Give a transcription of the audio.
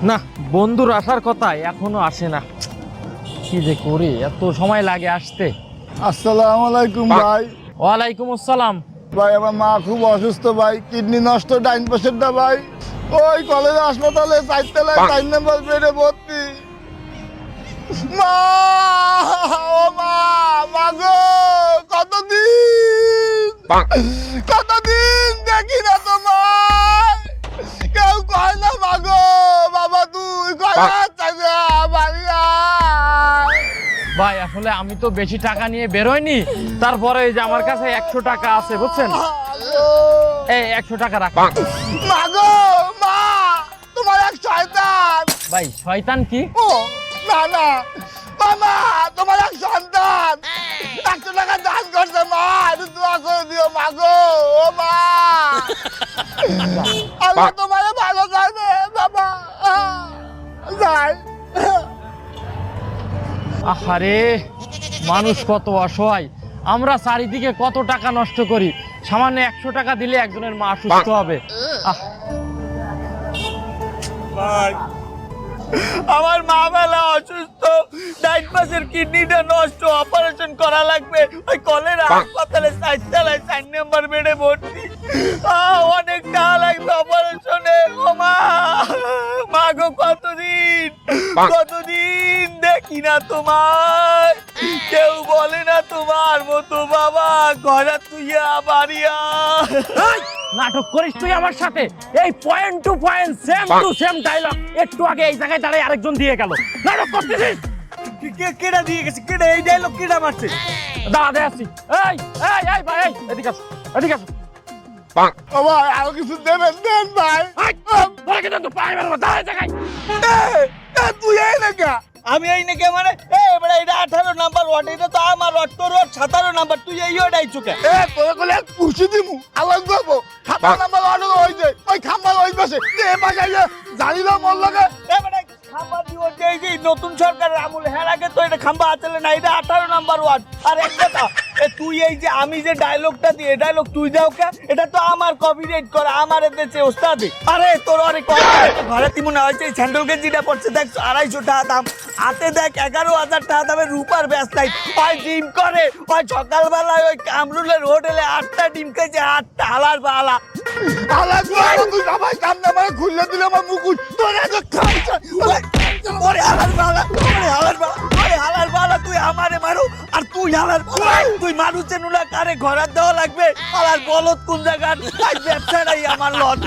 না, বন্ধুর আসার কথা এখনো আসে না। কি যে করি, এত সময় লাগে আসতে। আসসালামু আলাইকুম ভাই। ওয়ালাইকুম আসসালাম। ভাই আমার মা খুব অসুস্থ ভাই, কিডনি নষ্ট ডাইন পাশেরটা ভাই। ওই কলেজ হাসপাতালে 4 তলায় 4 নম্বর বেডে ভর্তি। মা, ও মা, মা গো, কতদিন দেখি না তোমার। কেউ কয় না মা গো, বাবা তুই কয় না বাড়ি আয়। ভাই আসলে আমি তো বেশি টাকা নিয়ে বেরোয়নি, তারপরে এই যে আমার কাছে 100 টাকা আছে বুঝছেন। এই 100 টাকা রাখ। মা গো, মা, তোমার এক শয়তান। ভাই শয়তান কি? ও না না, মামা তোমার এক সন্তান 100 টাকা দান করছে। মা একটু দোয়া করে দিও মা গো। ও মা, আল্লাহ তোমার ভালো করবে বাবা। যাই। আহারে, মানুষ কত অসহায়। আমরা চারিদিকে কত টাকা নষ্ট করি, সামান্য 100 টাকা দিলে একজনের মা সুস্থ হবে। ভাই, আমার মা বেলা অসুস্থ, ডাইন পাশের কিডনিটা নষ্ট, অপারেশন করা লাগবে। ওই কলেরা হাসপাতালে 4 তলায় 4 নম্বর বেডে ভর্তি। অনেক টাকা লাগবে অপারেশনে। ও মা, মা গো, কতদিন দেখি না তোমার। কেউ বলে না তোমার মতো বাবা ঘরে তুইয়া বাড়িয়া। নাটক করিস তুই আমার সাথে? এই point to point same to same dialogue একটু আগে এই জায়গায় দাঁড়িয়ে আরেকজন দিয়ে গেল। নাটক করতেছিস? কেডা দিয়ে গেছে? কেডা এই ডায়লগ কেডা মারছে? দাঁড়া দে আসছি। এই এই এই ভাই, এই এদিকে আসো, এদিকে আসো। ও ভাই আরো কিছু দেবেন, দেন ভাই। বলে কি তো পাই মারবো, দাঁড়া এই জায়গায়। তুই এই না কা? আমি এই নাকি মানে এবারে এটা 18 নাম্বার ওয়ার্ড, এটা তো আমার ওয়ার্ড, তোর ওয়ার্ড 17 নাম্বার, তুই এই ওয়ার্ড আইছো কে? তোরে কলে পুষি দিমু আলাদা করবো। খাবার নাম্বার অর্ডার হয়ে যায় ওই খাম্বার ওই পাশে। এ পাশে জানি না মন লাগে। এবারে খাম্বা দিও যে নতুন সরকারের আমলে, হ্যাঁ আগে তো এটা খাম্বা আতলে না, এটা 18 নাম্বার ওয়ার্ড। আর এক কথা, তুই এই যে আমি যে ডায়লগটা দিই, ডায়লগ তুই দাও কে? এটা তো আমার কপিরাইট করা, আমার এদেশে ওস্তাদ। আরে তোর আরে ঘরে তিমু না হয়েছে, স্যান্ডেল গেঞ্জিটা পড়ছে দেখ 250 টাকা দাম, হাতে দেখ 11,000 টাকা দামের রূপার ব্যাস নাই। ওই ডিম করে, ওই সকালবেলায় ওই কামরুলের হোটেলে 8টা ডিম খেয়েছে, 8টা হালার বালা। তুই সবাই সামনে আমার খুললে দিলে আমার মুকুট তোর এত খাইছে। ওরে হালার বালা, ওরে হালার বালা, ওরে হালার বালা, তুই আমারে মারো আর তুই হালার বালা। তুই মানুষ চেনুলা কারে ঘরাত দেওয়া লাগবে? হালার বলদ কোন জায়গার? ব্যবসা নাই আমার লট।